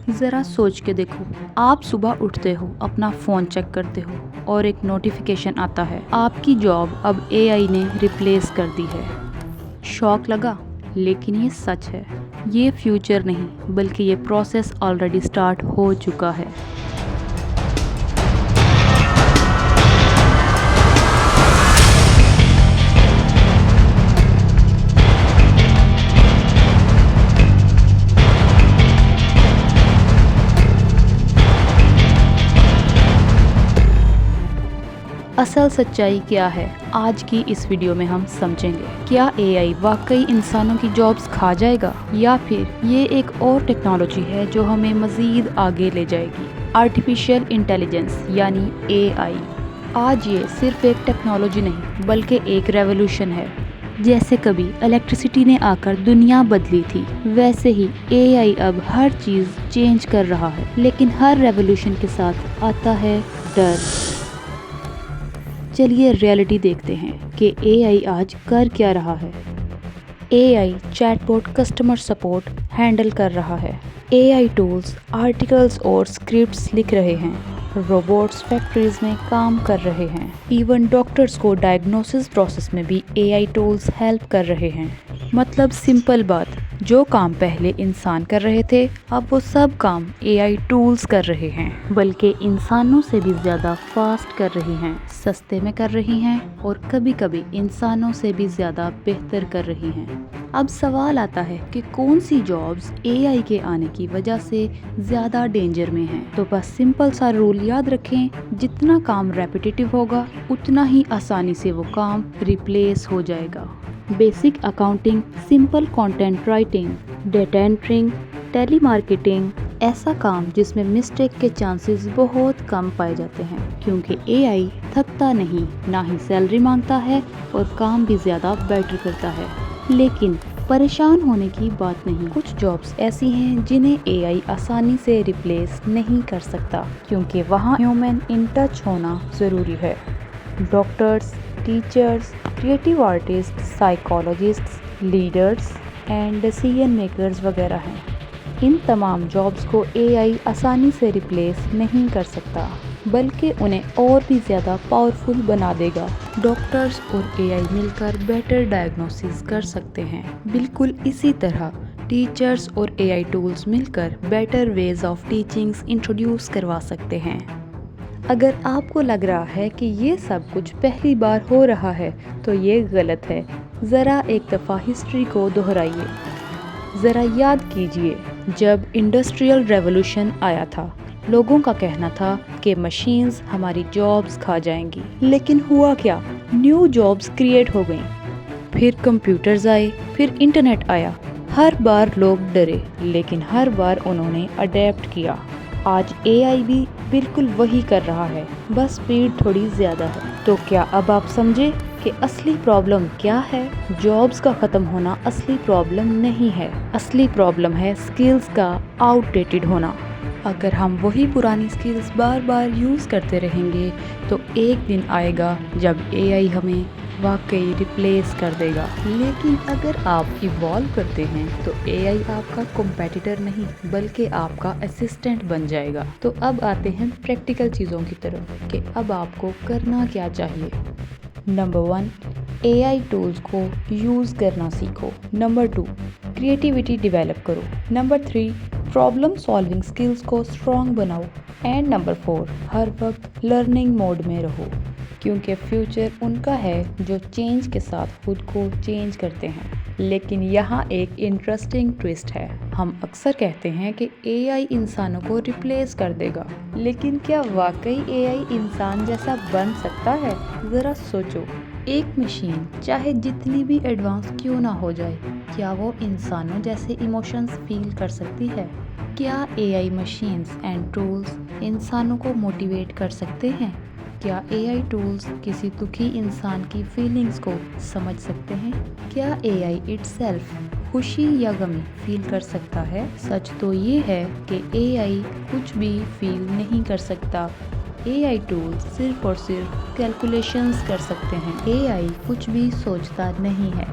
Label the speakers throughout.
Speaker 1: ذرا سوچ کے دیکھو، آپ صبح اٹھتے ہو، اپنا فون چیک کرتے ہو اور ایک نوٹیفیکیشن آتا ہے، آپ کی جاب اب اے آئی نے ریپلیس کر دی ہے۔ شوق لگا؟ لیکن یہ سچ ہے، یہ فیوچر نہیں بلکہ یہ پروسیس آلریڈی سٹارٹ ہو چکا ہے۔ اصل سچائی کیا ہے، آج کی اس ویڈیو میں ہم سمجھیں گے۔ کیا اے آئی واقعی انسانوں کی جابز کھا جائے گا، یا پھر یہ ایک اور ٹیکنالوجی ہے جو ہمیں مزید آگے لے جائے گی؟ آرٹیفیشل انٹیلیجنس یعنی اے آئی۔ آج یہ صرف ایک ٹیکنالوجی نہیں بلکہ ایک ریولوشن ہے۔ جیسے کبھی الیکٹریسٹی نے آ کر دنیا بدلی تھی، ویسے ہی اے آئی اب ہر چیز چینج کر رہا ہے۔ لیکن ہر ریولوشن کے ساتھ آتا ہے ڈر۔ چلیے ریئلٹی دیکھتے ہیں کہ اے آئی آج کر کیا رہا ہے۔ A I chat bot customer support handle کر رہا ہے۔ اے آئی ٹولز آرٹیکلز اور اسکرپٹس لکھ رہے ہیں۔ روبوٹس فیکٹریز میں کام کر رہے ہیں۔ ایون ڈاکٹرز کو ڈائگنوسس پروسیس میں بھی اے آئی ٹولز ہیلپ کر رہے ہیں۔ مطلب سمپل بات، جو کام پہلے انسان کر رہے تھے اب وہ سب کام اے آئی ٹولز کر رہے ہیں، بلکہ انسانوں سے بھی زیادہ فاسٹ کر رہی ہیں، سستے میں کر رہی ہیں اور کبھی کبھی انسانوں سے بھی زیادہ بہتر کر رہی ہیں۔ اب سوال آتا ہے کہ کون سی جابز اے آئی کے آنے کی وجہ سے زیادہ ڈینجر میں ہیں؟ تو بس سمپل سا رول یاد رکھیں، جتنا کام ریپیٹیٹیو ہوگا اتنا ہی آسانی سے وہ کام ریپلیس ہو جائے گا۔ Basic accounting, simple content writing, data entering, telemarketing, ایسا کام جس میں مسٹیک کے چانسز بہت کم پائے جاتے ہیں، کیونکہ اے آئی تھکتا نہیں، نہ ہی سیلری مانگتا ہے اور کام بھی زیادہ بیٹر کرتا ہے۔ لیکن پریشان ہونے کی بات نہیں، کچھ جابز ایسی ہیں جنہیں اے آئی آسانی سے ریپلیس نہیں کر سکتا، کیونکہ وہاں ہیومن ان ٹچ ہونا ضروری ہے۔ Doctors, teachers, creative artist, psychologists, leaders and decision makers وغیرہ ہیں۔ ان تمام جابز کو اے آئی آسانی سے ریپلیس نہیں کر سکتا، بلکہ انہیں اور بھی زیادہ پاورفل بنا دے گا۔ ڈاکٹرز اور اے آئی مل کر بیٹر ڈائگنوسس کر سکتے ہیں۔ بالکل اسی طرح ٹیچرز اور اے آئی ٹولز مل کر better ways of teachings introduce کروا سکتے ہیں۔ اگر آپ کو لگ رہا ہے کہ یہ سب کچھ پہلی بار ہو رہا ہے تو یہ غلط ہے۔ ذرا ایک دفعہ ہسٹری کو دہرائیے۔ ذرا یاد کیجئے، جب انڈسٹریل ریولوشن آیا تھا، لوگوں کا کہنا تھا کہ مشینز ہماری جابز کھا جائیں گی۔ لیکن ہوا کیا؟ نیو جابز کریٹ ہو گئیں۔ پھر کمپیوٹرز آئے، پھر انٹرنیٹ آیا۔ ہر بار لوگ ڈرے، لیکن ہر بار انہوں نے اڈیپٹ کیا۔ آج اے آئی بھی بالکل وہی کر رہا ہے، بس سپیڈ تھوڑی زیادہ ہے۔ تو کیا اب آپ سمجھے کہ اصلی پرابلم کیا ہے؟ جابز کا ختم ہونا اصلی پرابلم نہیں ہے، اصلی پرابلم ہے سکلز کا آؤٹ ڈیٹڈ ہونا۔ اگر ہم وہی پرانی سکلز بار بار یوز کرتے رہیں گے تو ایک دن آئے گا جب اے آئی ہمیں واقعی ریپلیس کر دے گا۔ لیکن اگر آپ ایوالو کرتے ہیں تو اے آئی آپ کا کمپیٹیٹر نہیں بلکہ آپ کا اسسٹنٹ بن جائے گا۔ تو اب آتے ہیں پریکٹیکل چیزوں کی طرف کہ اب آپ کو کرنا کیا چاہیے۔ نمبر 1، اے آئی ٹولز کو یوز کرنا سیکھو۔ نمبر 2، کریٹیوٹی ڈیولپ کرو۔ نمبر 3، پرابلم سالونگ سکلز کو اسٹرانگ بناؤ۔ اینڈ نمبر 4، ہر وقت لرننگ موڈ میں رہو، کیونکہ فیوچر ان کا ہے جو چینج کے ساتھ خود کو چینج کرتے ہیں۔ لیکن یہاں ایک انٹرسٹنگ ٹوسٹ ہے۔ ہم اکثر کہتے ہیں کہ اے آئی انسانوں کو ریپلیس کر دے گا، لیکن کیا واقعی اے آئی انسان جیسا بن سکتا ہے؟ ذرا سوچو، ایک مشین چاہے جتنی بھی ایڈوانس کیوں نہ ہو جائے، کیا وہ انسانوں جیسے ایموشنز فیل کر سکتی ہے؟ کیا اے آئی مشینز اینڈ ٹولز انسانوں کو موٹیویٹ کر سکتے ہیں؟ کیا اے آئی ٹولز کسی دکھی انسان کی فیلنگز کو سمجھ سکتے ہیں؟ کیا اے آئی اٹ سیلف خوشی یا غمی فیل کر سکتا ہے؟ سچ تو یہ ہے کہ اے آئی کچھ بھی فیل نہیں کر سکتا۔ اے آئی ٹولز صرف اور صرف کیلکولیشنز کر سکتے ہیں۔ اے آئی کچھ بھی سوچتا نہیں ہے۔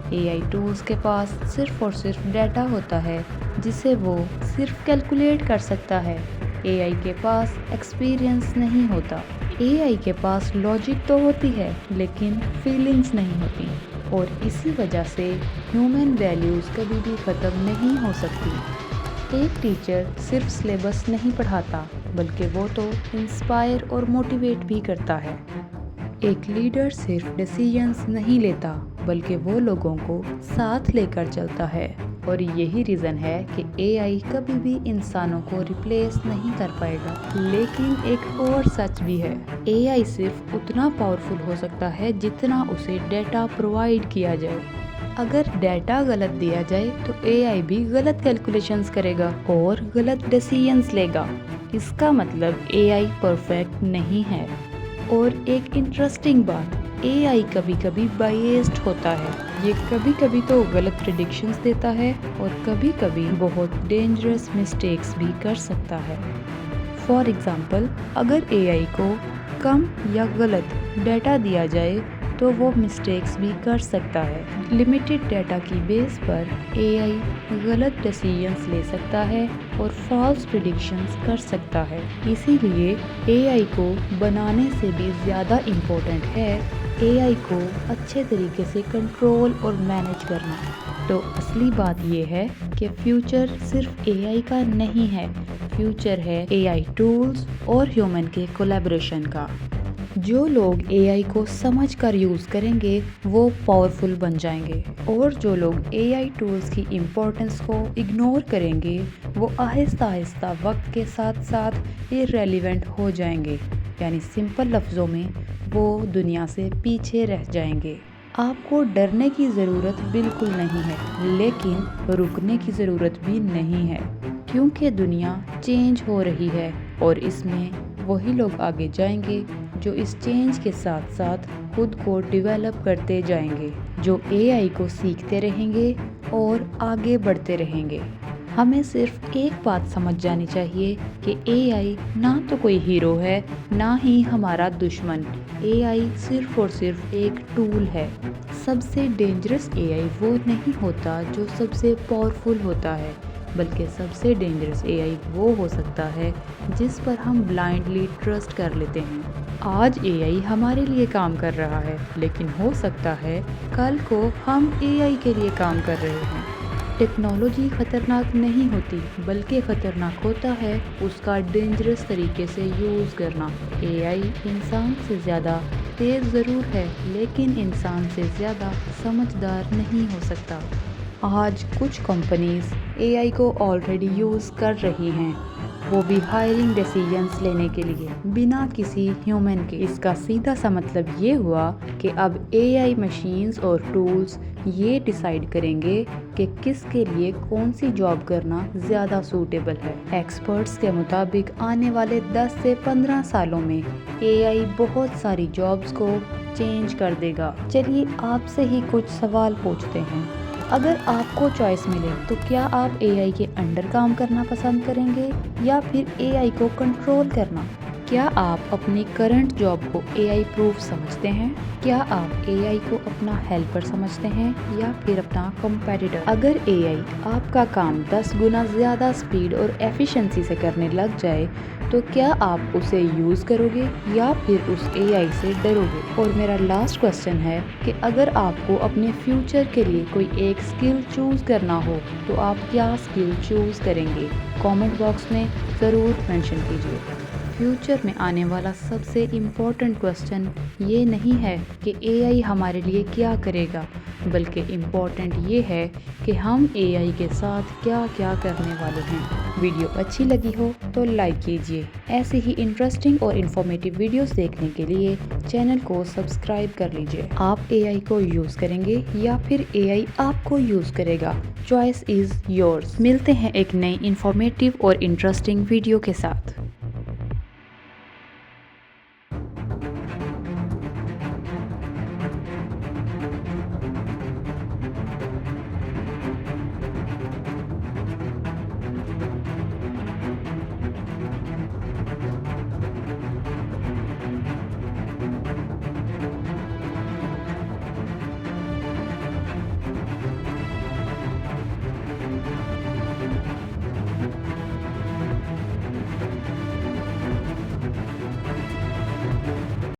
Speaker 1: اے آئی ٹولز کے پاس صرف اور صرف ڈیٹا ہوتا ہے جسے وہ صرف کیلکولیٹ کر سکتا ہے۔ اے آئی کے پاس ایکسپیرینس نہیں ہوتا۔ اے آئی کے پاس لاجک تو ہوتی ہے لیکن فیلنگز نہیں ہوتی، اور اسی وجہ سے ہیومن ویلیوز کبھی بھی ختم نہیں ہو سکتی۔ ایک ٹیچر صرف سلیبس نہیں پڑھاتا بلکہ وہ تو انسپائر اور موٹیویٹ بھی کرتا ہے۔ ایک لیڈر صرف ڈیسیژنز نہیں لیتا بلکہ وہ لوگوں کو ساتھ لے کر چلتا ہے، اور یہی ریزن ہے کہ اے آئی کبھی بھی انسانوں کو ریپلیس نہیں کر پائے گا۔ لیکن ایک اور سچ بھی ہے، اے آئی صرف اتنا پاورفل ہو سکتا ہے جتنا اسے ڈیٹا پرووائڈ کیا جائے۔ اگر ڈیٹا غلط دیا جائے تو اے آئی بھی غلط کیلکولیشنز کرے گا اور غلط ڈیسیژنز لے گا۔ اس کا مطلب اے آئی پرفیکٹ نہیں ہے۔ اور ایک انٹرسٹنگ بات، اے آئی کبھی کبھی بائیسڈ ہوتا ہے۔ یہ کبھی کبھی تو غلط پریڈکشنز دیتا ہے اور کبھی کبھی بہت ڈینجرس مسٹیکس بھی کر سکتا ہے۔ فار ایگزامپل، اگر اے آئی کو کم یا غلط ڈیٹا دیا جائے تو وہ مسٹیکس بھی کر سکتا ہے۔ لمیٹڈ ڈیٹا کی بیس پر اے آئی غلط ڈیسیژنز لے سکتا ہے اور فالس پریڈکشنز کر سکتا ہے۔ اسی لیے اے آئی کو بنانے سے بھی زیادہ امپورٹنٹ ہے اے آئی کو اچھے طریقے سے کنٹرول اور مینیج کرنا۔ تو اصلی بات یہ ہے کہ فیوچر صرف اے آئی کا نہیں ہے، فیوچر ہے اے آئی ٹولز اور ہیومن کے کولیبریشن کا۔ جو لوگ اے آئی کو سمجھ کر یوز کریں گے وہ پاورفل بن جائیں گے، اور جو لوگ اے آئی ٹولز کی امپورٹنس کو اگنور کریں گے وہ آہستہ آہستہ وقت کے ساتھ ساتھ irrelevant ہو جائیں گے، یعنی سمپل لفظوں میں وہ دنیا سے پیچھے رہ جائیں گے۔ آپ کو ڈرنے کی ضرورت بالکل نہیں ہے، لیکن رکنے کی ضرورت بھی نہیں ہے، کیونکہ دنیا چینج ہو رہی ہے اور اس میں وہی لوگ آگے جائیں گے جو اس چینج کے ساتھ ساتھ خود کو ڈیولپ کرتے جائیں گے، جو اے آئی کو سیکھتے رہیں گے اور آگے بڑھتے رہیں گے۔ ہمیں صرف ایک بات سمجھ جانی چاہیے کہ اے آئی نہ تو کوئی ہیرو ہے نہ ہی ہمارا دشمن۔ اے آئی صرف اور صرف ایک ٹول ہے۔ سب سے ڈینجرس اے آئی وہ نہیں ہوتا جو سب سے پاورفل ہوتا ہے، بلکہ سب سے ڈینجرس اے آئی وہ ہو سکتا ہے جس پر ہم بلائنڈلی ٹرسٹ کر لیتے ہیں۔ آج اے آئی ہمارے لیے کام کر رہا ہے، لیکن ہو سکتا ہے کل کو ہم اے آئی کے لیے کام کر رہے ہیں۔ ٹیکنالوجی خطرناک نہیں ہوتی، بلکہ خطرناک ہوتا ہے اس کا ڈینجرس طریقے سے یوز کرنا۔ اے آئی انسان سے زیادہ تیز ضرور ہے، لیکن انسان سے زیادہ سمجھدار نہیں ہو سکتا۔ آج کچھ کمپنیز اے آئی کو آلریڈی یوز کر رہی ہیں، وہ بھی ہائرنگ ڈیسیژنز لینے کے لیے بنا کسی ہیومن کے۔ اس کا سیدھا سا مطلب یہ ہوا کہ اب اے آئی مشینز اور ٹولز یہ ڈیسائیڈ کریں گے کہ کس کے لیے کون سی جاب کرنا زیادہ سوٹیبل ہے۔ ایکسپرٹس کے مطابق آنے والے 10 سے 15 سالوں میں اے آئی بہت ساری جابز کو چینج کر دے گا۔ چلیے آپ سے ہی کچھ سوال پوچھتے ہیں۔ اگر آپ کو چوائس ملے تو کیا آپ اے آئی کے انڈر کام کرنا پسند کریں گے یا پھر اے آئی کو کنٹرول کرنا؟ کیا آپ اپنی کرنٹ جاب کو اے آئی پروف سمجھتے ہیں؟ کیا آپ اے آئی کو اپنا ہیلپر سمجھتے ہیں یا پھر اپنا کمپیٹیٹر؟ اگر اے آئی آپ کا کام 10 گنا زیادہ سپیڈ اور ایفیشنسی سے کرنے لگ جائے تو کیا آپ اسے یوز کرو گے یا پھر اس اے آئی سے ڈرو گے؟ اور میرا لاسٹ کوسچن ہے کہ اگر آپ کو اپنے فیوچر کے لیے کوئی ایک اسکل چوز کرنا ہو تو آپ کیا اسکل چوز کریں گے؟ کامنٹ باکس میں ضرور مینشن کیجیے۔ فیوچر میں آنے والا سب سے امپورٹنٹ کوسچن یہ نہیں ہے کہ اے آئی ہمارے لیے کیا کرے گا، بلکہ امپورٹنٹ یہ ہے کہ ہم اے آئی کے ساتھ کیا کیا کرنے والے ہیں۔ ویڈیو اچھی لگی ہو تو لائک کیجیے۔ ایسی ہی انٹرسٹنگ اور انفارمیٹیو ویڈیوز دیکھنے کے لیے چینل کو سبسکرائب کر لیجیے۔ آپ اے آئی کو یوز کریں گے یا پھر اے آئی آپ کو یوز کرے گا؟ Choice is yours. ملتے ہیں ایک نئی انفارمیٹیو اور انٹرسٹنگ ویڈیو کے ساتھ۔